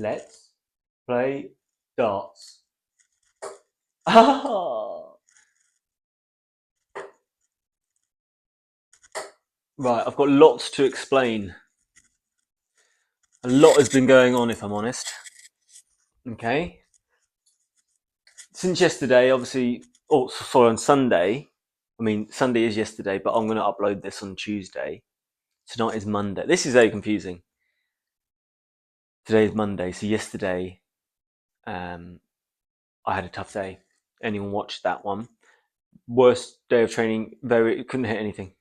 Let's play darts. Ah! Right, I've got lots to explain. A lot has been going on, if I'm honest. Okay. Since yesterday, obviously, oh, sorry, on Sunday. I mean, Sunday is yesterday, but I'm going to upload this on Tuesday. Tonight is Monday. This is very confusing. Today is Monday, so yesterday, I had a tough day. Anyone watched that one? Worst day of training. Couldn't hit anything.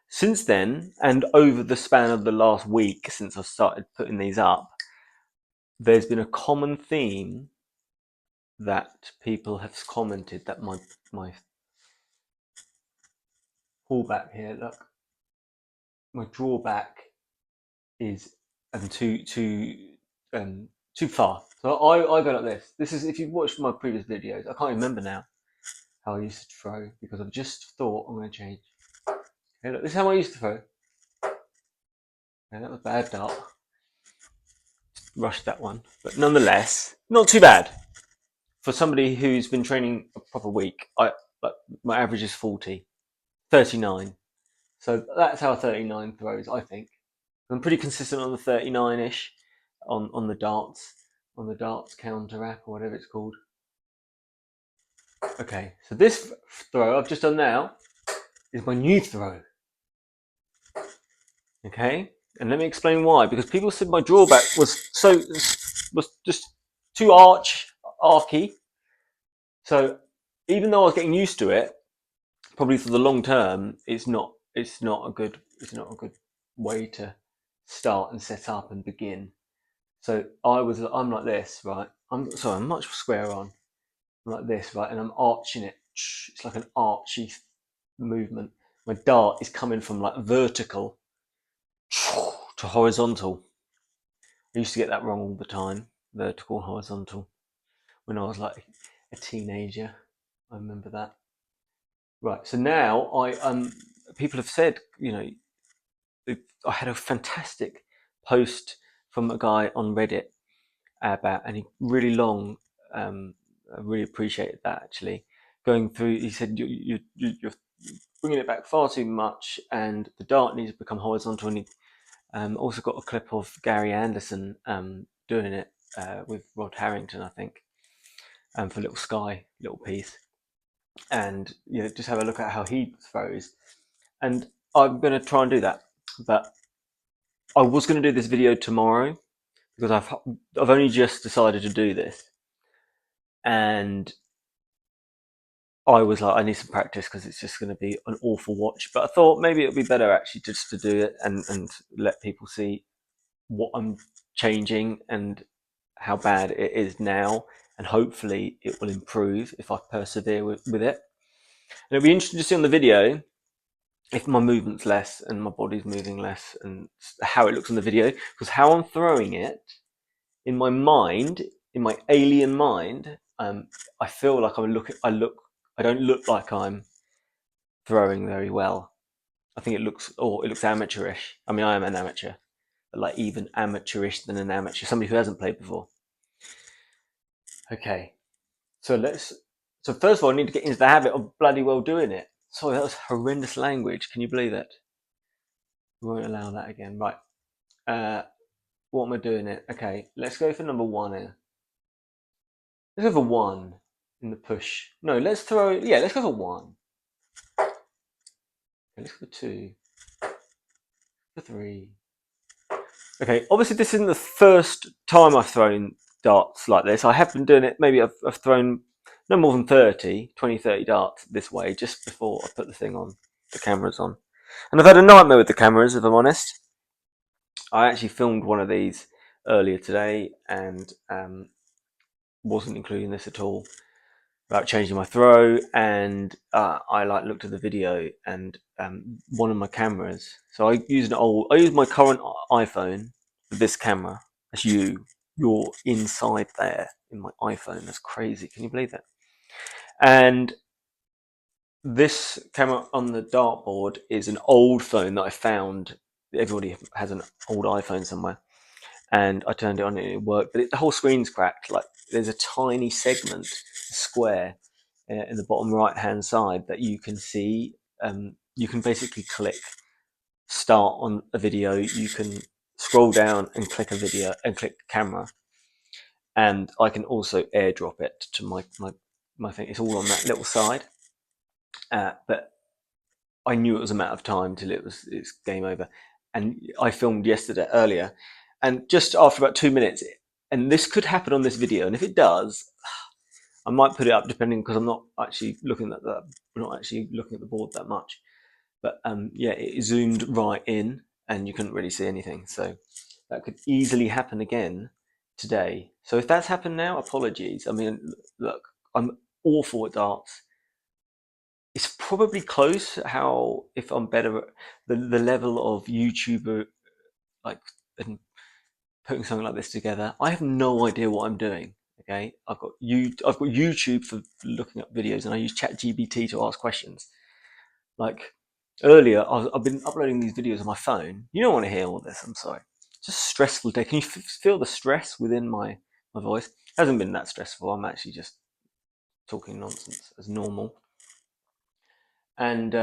Since then, and over the span of the last week since I started putting these up, there's been a common theme that people have commented that my pullback here, look, my drawback is too far. So I go like this. This is, if you've watched my previous videos, I can't remember now how I used to throw because I've just thought I'm going to change. Okay, look, this is how I used to throw. Okay, that was a bad dart. Rushed that one, but nonetheless, not too bad. For somebody who's been training a proper week, my average is 39. So that's how 39 throws, I think. I'm pretty consistent on the 39-ish on the darts counter app or whatever it's called. Okay, so this throw I've just done now is my new throw. Okay, and let me explain why. Because people said my drawback was just too archy. So even though I was getting used to it, probably for the long term, it's not a good way to start and set up and begin. So I'm like this, right? I'm much squarer on. I'm like this, right? And I'm arching it. It's like an archy movement. My dart is coming from like vertical to horizontal. I used to get that wrong all the time, vertical, horizontal, when I was like a teenager. I remember that. Right. So now people have said, I had a fantastic post from a guy on Reddit about, and he really long. I really appreciated that actually. Going through, he said you're bringing it back far too much, and the dart needs to become horizontal. And he also got a clip of Gary Anderson doing it with Rod Harrington, I think, for Little Sky, little piece, and just have a look at how he throws. And I'm going to try and do that, but I was going to do this video tomorrow because I've only just decided to do this, and I was like, I need some practice because it's just going to be an awful watch. But I thought maybe it would be better actually just to do it and let people see what I'm changing and how bad it is now, and hopefully it will improve if I persevere with it. And it'll be interesting to see on the video if my movement's less and my body's moving less and how it looks in the video, because how I'm throwing it in my mind, in my alien mind, I feel like I don't look like I'm throwing very well. I think it looks amateurish. I mean, I am an amateur, but like even amateurish than an amateur, somebody who hasn't played before. Okay, so first of all, I need to get into the habit of bloody well doing it. Sorry, that was horrendous language. Can you believe it? We won't allow that again. Right. What am I doing it? Okay, let's go for number one here. Let's go for one in the push. No, let's go for one. Okay, let's go for two. For three. Okay, obviously this isn't the first time I've thrown darts like this. I have been doing it, maybe I've thrown no more than 30 darts this way just before I put the cameras on. And I've had a nightmare with the cameras, if I'm honest. I actually filmed one of these earlier today and wasn't including this at all, about changing my throw, and I looked at the video and one of my cameras. So I use my current iPhone with this camera. That's you're inside there in my iPhone. That's crazy. Can you believe that? And this camera on the dartboard is an old phone that I found. Everybody has an old iPhone somewhere, and I turned it on and it worked, but the whole screen's cracked. Like there's a tiny segment, a square, in the bottom right hand side that you can see. You can basically click start on a video. You can scroll down and click a video and click camera, and I can also airdrop it to my thing. It's all on that little side, but I knew it was a matter of time till it's game over. And I filmed yesterday earlier, and just after about 2 minutes, and this could happen on this video, and if it does, I might put it up depending, because I'm not actually looking at the board that much. But yeah, it zoomed right in, and you couldn't really see anything. So that could easily happen again today. So if that's happened now, apologies. I mean, look, I'm awful at darts. It's probably close. How if I'm better at the level of YouTuber, like, and putting something like this together. I have no idea what I'm doing. Okay, I've got YouTube for looking up videos, and I use ChatGPT to ask questions. Like earlier, I've been uploading these videos on my phone. You don't want to hear all this. I'm sorry. It's just a stressful day. Can you feel the stress within my voice? It hasn't been that stressful. I'm actually just talking nonsense as normal. And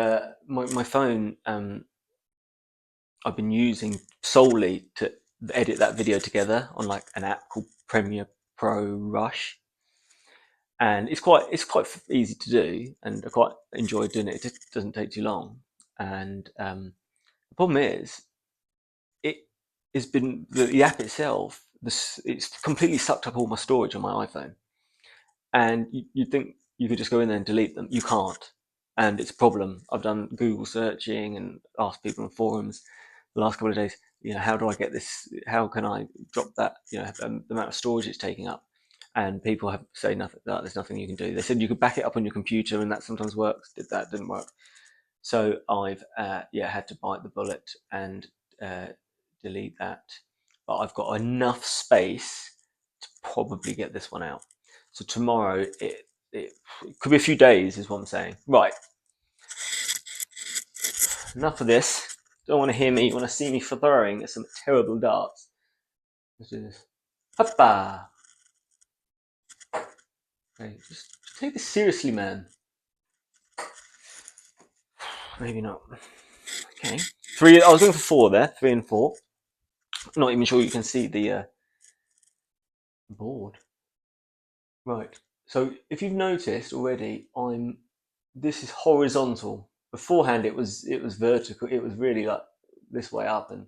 my phone, I've been using solely to edit that video together on like an app called Premiere Pro Rush, and it's quite easy to do, and I quite enjoy doing it. It just doesn't take too long, and the problem is it has been the app itself. It's completely sucked up all my storage on my iPhone, and you'd think you could just go in there and delete them. You can't, and it's a problem. I've done Google searching and asked people on forums the last couple of days. How do I get this? How can I drop that? The amount of storage it's taking up, and people have say nothing. There's nothing you can do. They said you could back it up on your computer, and that sometimes works. Didn't work. So I've had to bite the bullet and delete that. But I've got enough space to probably get this one out. So tomorrow, it could be a few days, is what I'm saying. Right. Enough of this. Don't want to hear me. You want to see me throwing some terrible darts. Let's do this. Hoppa! Okay, just take this seriously, man. Maybe not. Okay. 3. I was going for 4 there. 3 and 4. Not even sure you can see the board. Right. So if you've noticed already, this is horizontal. Beforehand it was vertical. It was really like this way up, and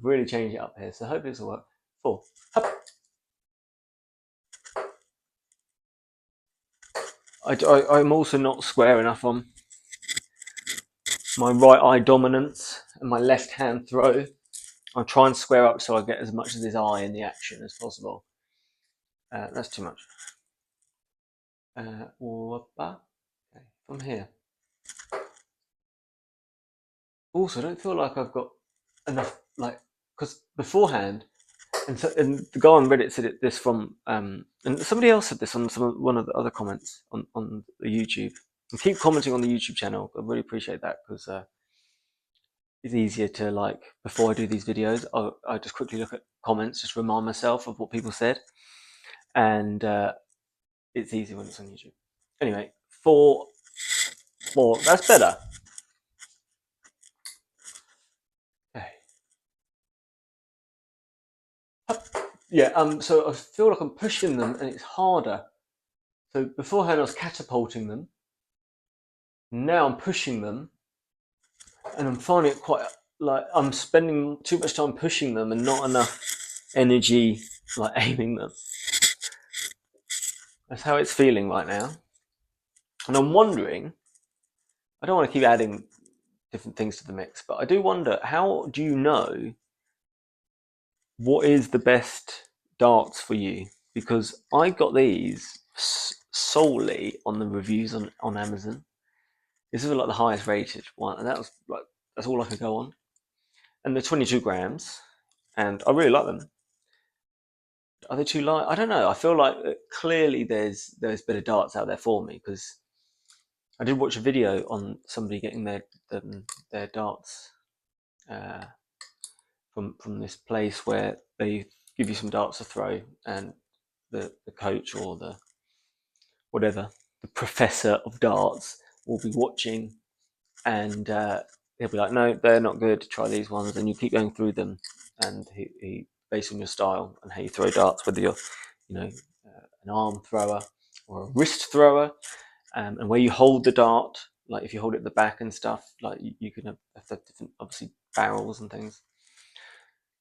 really changed it up here. So hopefully this will work. 4. Hup. I'm also not square enough on my right eye dominance and my left hand throw. I'll try and square up so I get as much of this eye in the action as possible. That's too much. Okay, from here. Also, I don't feel like I've got enough, like, because beforehand, and the guy on Reddit said this from, and somebody else said this on one of the other comments on the YouTube. And keep commenting on the YouTube channel. I really appreciate that, because it's easier to, like, before I do these videos, I just quickly look at comments, just remind myself of what people said, and it's easy when it's on YouTube. Anyway, 4, that's better. Okay. Yeah, so I feel like I'm pushing them and it's harder. So beforehand I was catapulting them. Now I'm pushing them, and I'm finding it quite, like, I'm spending too much time pushing them and not enough energy, like, aiming them. That's how it's feeling right now. And I'm wondering, I don't want to keep adding different things to the mix, but I do wonder, how do you know what is the best darts for you? Because I got these solely on the reviews on Amazon. This is like the highest rated one, and that's all I could go on. And they're 22 grams, and I really like them. Are they too light? I don't know. I feel like clearly there's better darts out there for me, because I did watch a video on somebody getting their darts from this place where they give you some darts to throw, and the coach or the whatever, the professor of darts will be watching, and he'll be like, no, they're not good, try these ones, and you keep going through them, and he based on your style and how you throw darts, whether you're, an arm thrower or a wrist thrower, and where you hold the dart, like if you hold it at the back and stuff, like you can have different, obviously, barrels and things.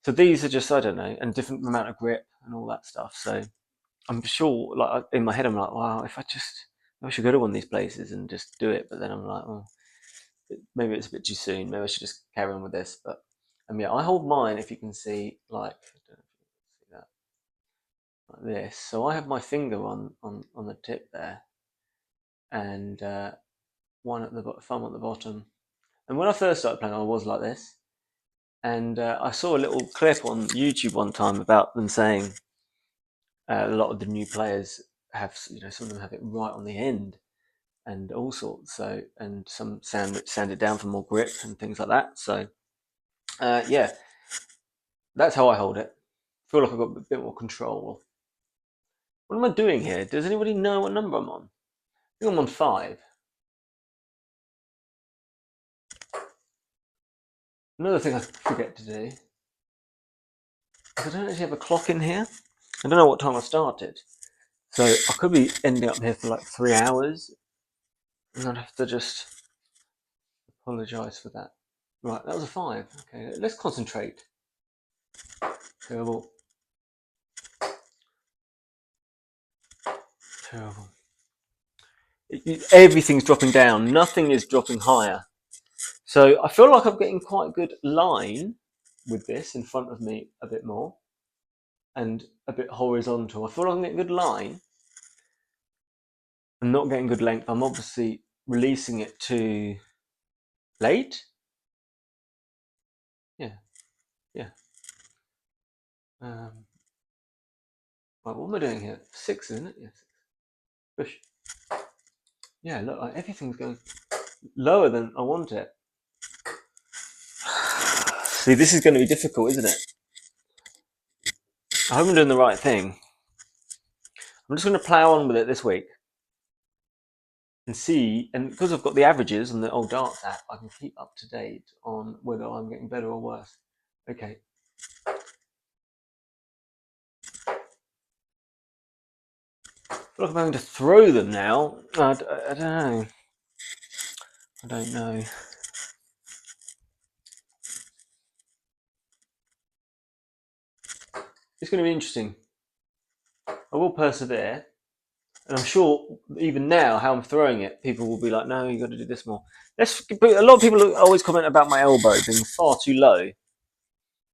So these are just, I don't know, and different amount of grip and all that stuff. So I'm sure, like in my head, I'm like, wow, if I should go to one of these places and just do it. But then I'm like, oh, maybe it's a bit too soon. Maybe I should just carry on with this. But yeah, I hold mine, if you can see, like, I don't know if you can see that, like this. So I have my finger on the tip there, and one at the thumb at the bottom. And when I first started playing, I was like this. And I saw a little clip on YouTube one time about them saying a lot of the new players have, some of them have it right on the end, and all sorts. So, and some sand it down for more grip and things like that. So, yeah, that's how I hold it. I feel like I've got a bit more control. What am I doing here? Does anybody know what number I'm on? I think I'm on 5. Another thing I forget to do is I don't actually have a clock in here. I don't know what time I started. So I could be ending up here for like 3 hours, and I'd have to just apologise for that. Right, that was a 5. Okay, let's concentrate. Terrible. Terrible. Everything's dropping down. Nothing is dropping higher. So I feel like I'm getting quite a good line with this in front of me a bit more, and a bit horizontal. I feel like I'm getting a good line. I'm not getting good length. I'm obviously releasing it too late. Yeah, yeah. Right, what am I doing here? 6, isn't it? Yes. Yeah, push. Yeah, look, like everything's going lower than I want it. See, this is going to be difficult, isn't it? I hope I'm doing the right thing. I'm just going to plow on with it this week and see, and because I've got the averages on the old darts app, I can keep up to date on whether I'm getting better or worse. Okay. I feel like I'm having to throw them now. I don't know. I don't know. It's going to be interesting. I will persevere. And I'm sure even now, how I'm throwing it, people will be like, no, you got to do this more. A lot of people always comment about my elbow being far too low. It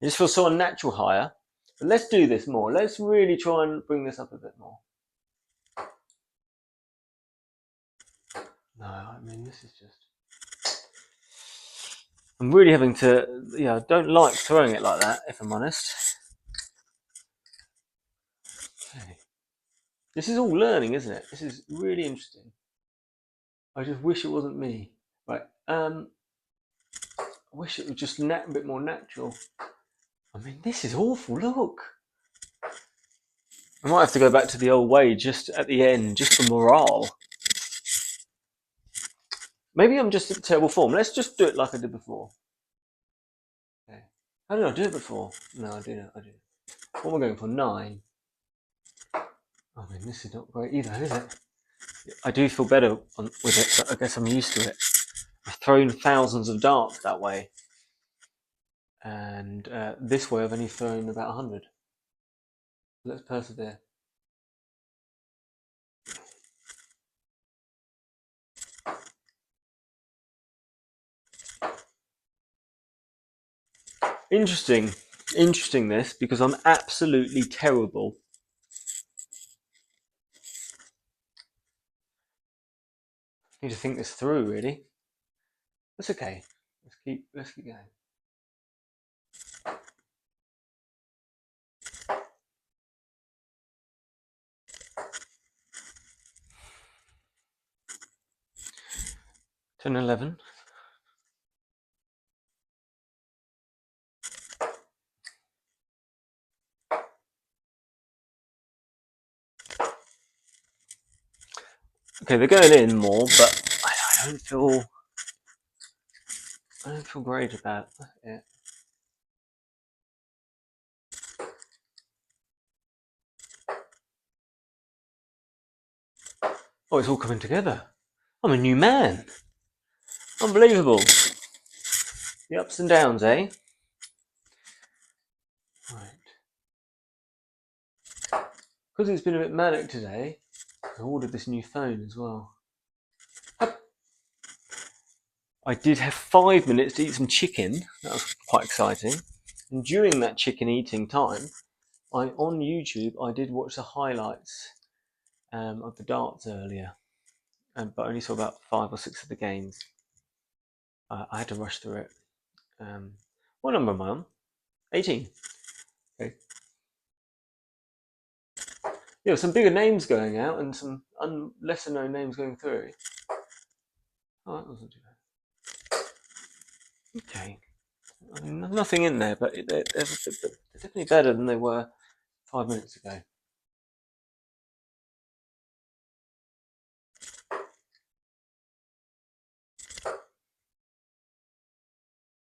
just feels so unnatural higher. But let's do this more. Let's really try and bring this up a bit more. No, I mean, this is just... I'm really having to... I don't like throwing it like that, if I'm honest. Okay. This is all learning, isn't it? This is really interesting. I just wish it wasn't me. Right. I wish it was just a bit more natural. I mean, this is awful. Look. I might have to go back to the old way just at the end, just for morale. Maybe I'm just in terrible form. Let's just do it like I did before. Okay. How did I do it before? No, I didn't. What am I going for? 9. I mean, this is not great either, is it? I do feel better with it, but I guess I'm used to it. I've thrown thousands of darts that way. And this way I've only thrown about 100. Let's persevere. Interesting this, because I'm absolutely terrible. I need to think this through, really. That's okay. Let's keep going. Ten, 11. Okay, they're going in more, but I don't feel great about it. Oh, it's all coming together. I'm a new man. Unbelievable. The ups and downs, eh? Right. Because it's been a bit manic today, I ordered this new phone as well. I did have 5 minutes to eat some chicken. That was quite exciting. And during that chicken eating time, on YouTube I did watch the highlights of the darts earlier, but I only saw about 5 or 6 of the games. I had to rush through it. What number am I on? 18. Okay. Yeah, some bigger names going out and some lesser known names going through. Oh, that wasn't too bad. Okay. I mean, nothing in there, but they're definitely better than they were 5 minutes ago.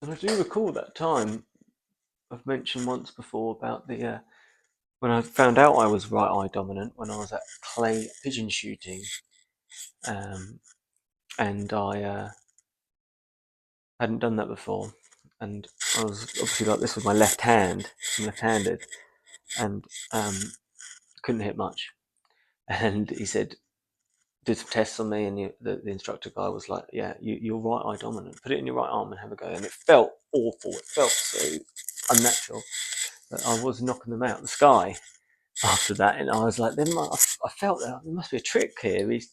And I do recall that time I've mentioned once before about the when I found out I was right eye dominant when I was at clay pigeon shooting, and I hadn't done that before, and I was obviously like this with my left hand. I'm left-handed, and couldn't hit much. And he said, did some tests on me, and the instructor guy was like, "Yeah, you're right eye dominant. Put it in your right arm and have a go." And it felt awful. It felt so unnatural. But I was knocking them out of the sky after that, and I was like, I felt that there must be a trick here. He's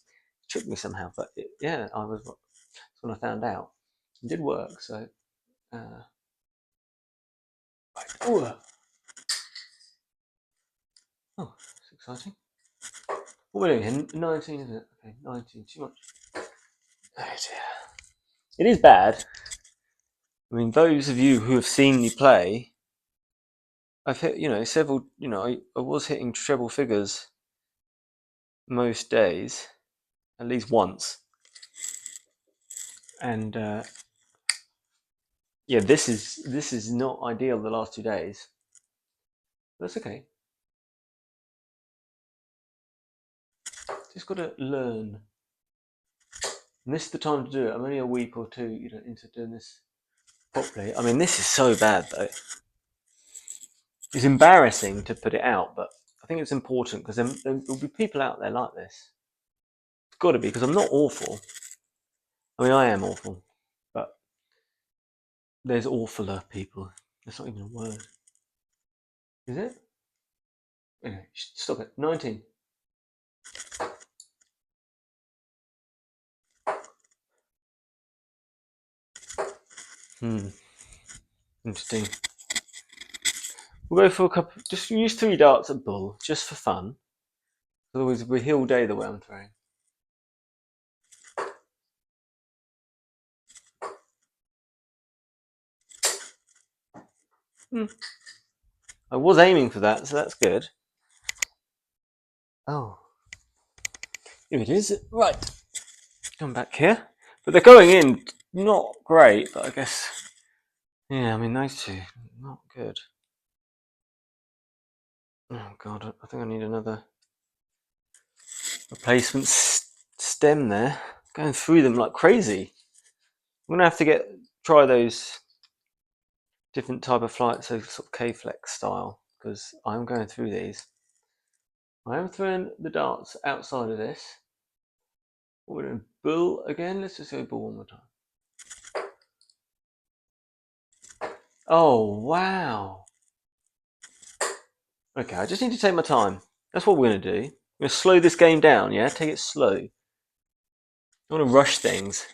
tricked me somehow. But yeah, that's when I found out. It did work. So, right. Oh, it's exciting. What are we doing here? 19, isn't it? Okay, 19. Too much. Oh dear. It is bad. I mean, those of you who have seen me play, I've hit, several, I was hitting treble figures most days, at least once. And yeah, this is not ideal the last 2 days. That's okay. Just got to learn. And this is the time to do it. I'm only a week or two, into doing this properly. I mean, this is so bad though. It's embarrassing to put it out, but I think it's important because there'll be people out there like this. It's got to be, because I'm not awful. I mean, I am awful, but there's awfuler people. That's not even a word. Is it? Anyway, stop it. 19. Interesting. We'll go for a couple. Just use 3 darts at bull, just for fun. Otherwise, it'll be a hill day the way I'm throwing. I was aiming for that, so that's good. Oh, here it is. Right, come back here. But they're going in not great, but I guess, yeah, I mean, those two, not good. Oh god, I think I need another replacement stem there. Going through them like crazy. I'm gonna have to try those different type of flights, so sort of K-flex style, because I'm going through these. I am throwing the darts outside of this. What we're doing, bull again. Let's just go bull one more time. Oh wow. Okay, I just need to take my time. That's what we're gonna do. We're gonna slow this game down. Yeah, take it slow. I don't want to rush things.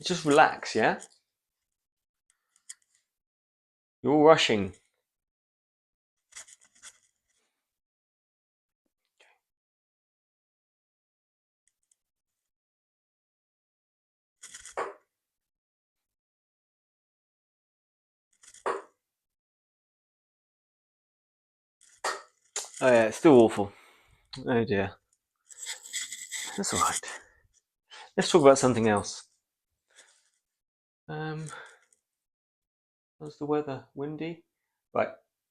Just relax. Yeah. You're all rushing. Oh yeah, it's still awful. Oh dear. That's all right. Let's talk about something else. How's the weather? Windy? Right,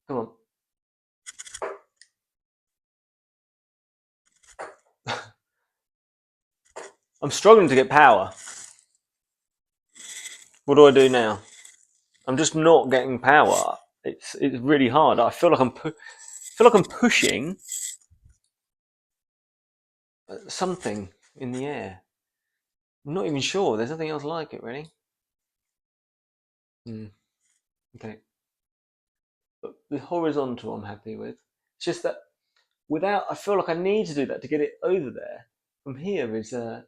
come on. I'm struggling to get power. What do I do now? I'm just not getting power. It's really hard. I feel like I'm pushing something in the air. I'm not even sure. There's nothing else like it, really. Okay. But the horizontal, I'm happy with. It's just that I feel like I need to do that to get it over there. From here is, I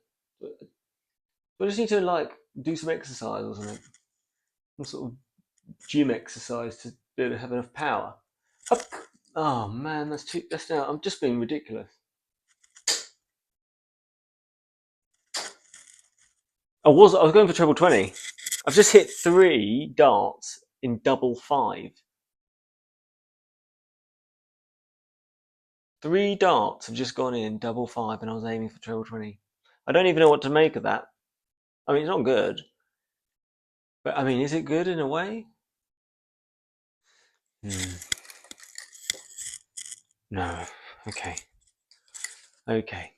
just need to like do some exercise or something, some sort of gym exercise to be able to have enough power. Up. Oh man, that's too. That's now. I'm just being ridiculous. I was going for treble 20. I've just hit 3 darts in double 5. 3 darts have just gone in double 5, and I was aiming for treble 20. I don't even know what to make of that. I mean, it's not good, but I mean, is it good in a way? No. Okay. Okay.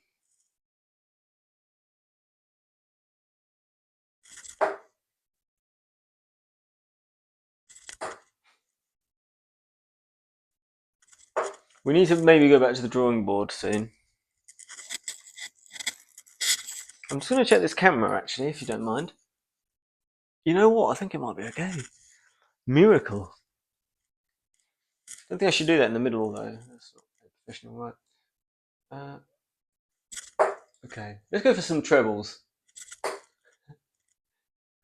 We need to maybe go back to the drawing board soon. I'm just going to check this camera actually, if you don't mind. You know what? I think it might be okay. Miracle. Don't think I should do that in the middle though. That's not professional, right? Okay, let's go for some trebles. Come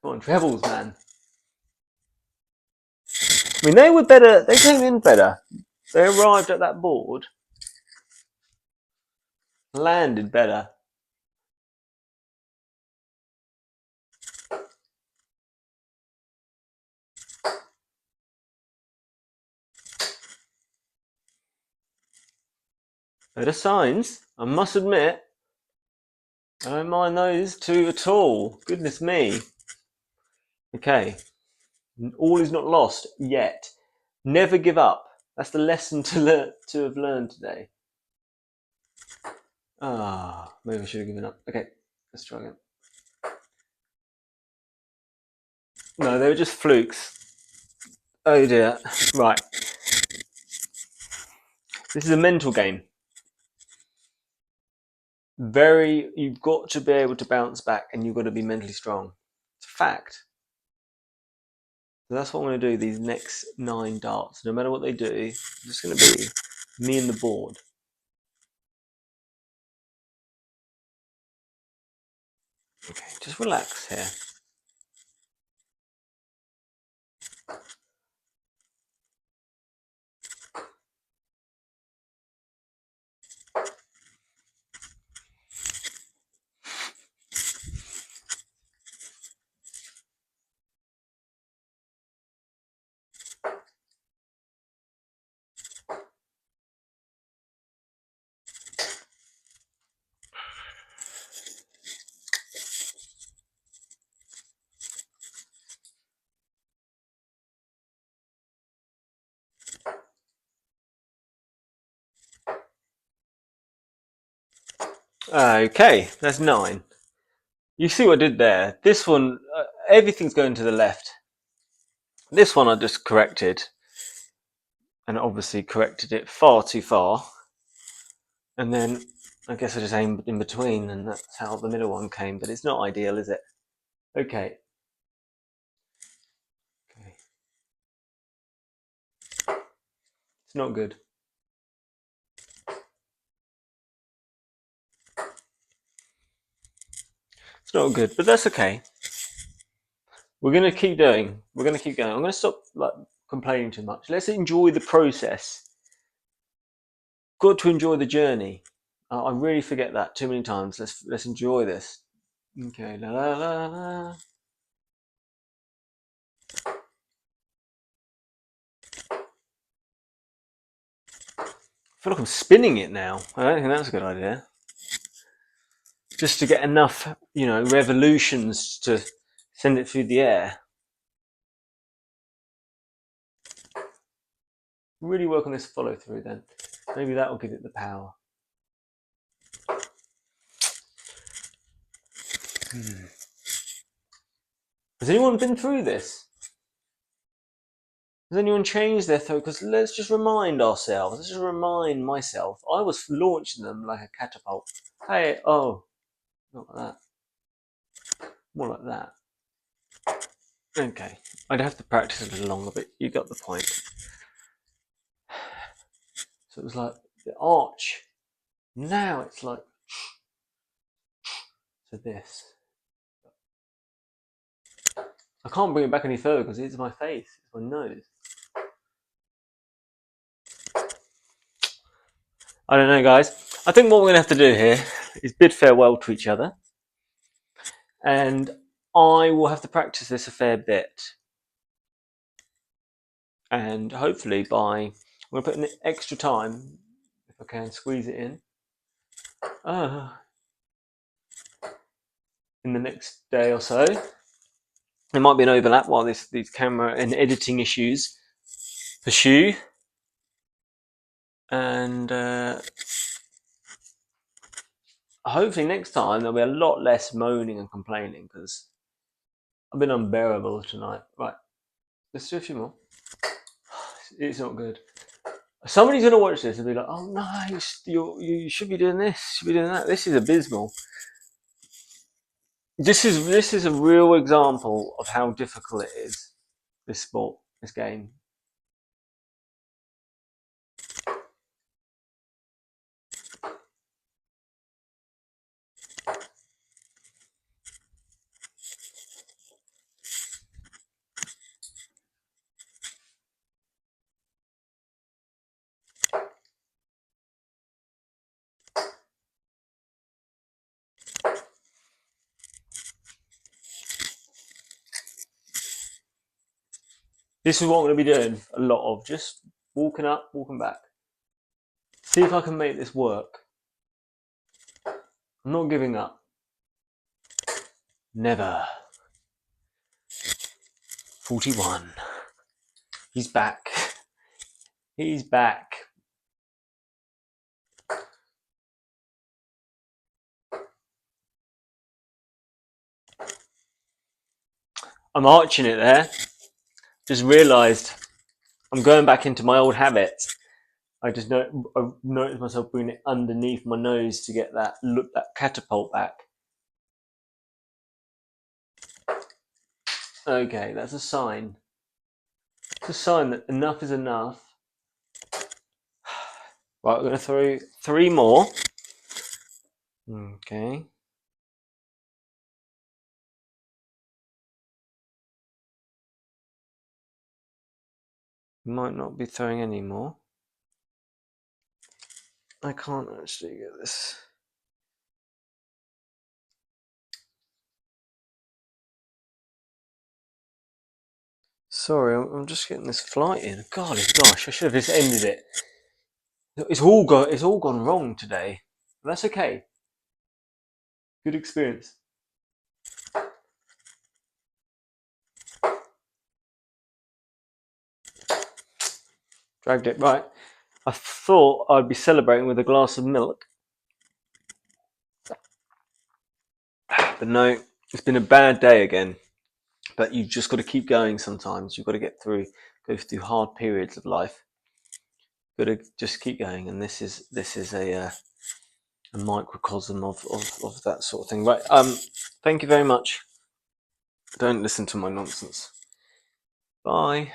on, trebles, man. I mean, they were better. They came in better. They arrived at that board, landed better. Better signs, I must admit. I don't mind those two at all. Goodness me. Okay, all is not lost yet. Never give up. That's the lesson to have learned today. Maybe I should have given up. Okay, let's try again. No, they were just flukes. Oh dear. Right. This is a mental game. You've got to be able to bounce back and you've got to be mentally strong. It's a fact. So that's what I'm going to do these next 9 darts. No matter what they do, it's just going to be me and the board. Okay, just relax here. Okay, that's 9. You see what I did there? This one, everything's going to the left. This one I just corrected, and obviously corrected it far too far. And then I guess I just aimed in between, and that's how the middle one came. But it's not ideal, is it? Okay. It's not good. It's not good, but that's okay. We're gonna keep doing. We're gonna keep going. I'm gonna stop like complaining too much. Let's enjoy the process. Got to enjoy the journey. I really forget that too many times. Let's enjoy this. Okay, la la la la. I feel like I'm spinning it now. I don't think that's a good idea. just to get enough, revolutions to send it through the air. Really work on this follow through then. Maybe that will give it the power. Has anyone been through this? Has anyone changed their throat? Because let's just remind ourselves, let's just remind myself, I was launching them like a catapult. Hey, oh, not like that. More like that. Okay, I'd have to practice a little longer, but you got the point. So it was like the arch. Now it's like to this. I can't bring it back any further because it's my face, it's my nose. I don't know, guys. I think what we're going to have to do here is bid farewell to each other. And I will have to practice this a fair bit. And hopefully I'm going to put in extra time, if I can squeeze it in, in the next day or so. There might be an overlap while these camera and editing issues pursue. And hopefully next time there'll be a lot less moaning and complaining because I've been unbearable tonight. Right, let's do a few more. It's not good. Somebody's going to watch this and be like, oh no, you should be doing this, you should be doing that. This is abysmal. This is a real example of how difficult it is, this sport, this game. This is what I'm going to be doing a lot of, just walking up, walking back. See if I can make this work. I'm not giving up. Never. 41. He's back. He's back. I'm arching it there. Just realised I'm going back into my old habits. I noticed myself bringing it underneath my nose to get that catapult back. Okay, that's a sign. It's a sign that enough is enough. Right, we're going to throw 3 more. Okay. Might not be throwing any more. I can't actually get this. Sorry, I'm just getting this flight in. Golly gosh, I should have just ended it. It's all gone wrong today. That's okay. Good experience. Dragged it right. I thought I'd be celebrating with a glass of milk. But no, it's been a bad day again. But you've just got to keep going sometimes. You've got to go through hard periods of life. You've got to just keep going. And this is a microcosm of that sort of thing. Right. Thank you very much. Don't listen to my nonsense. Bye.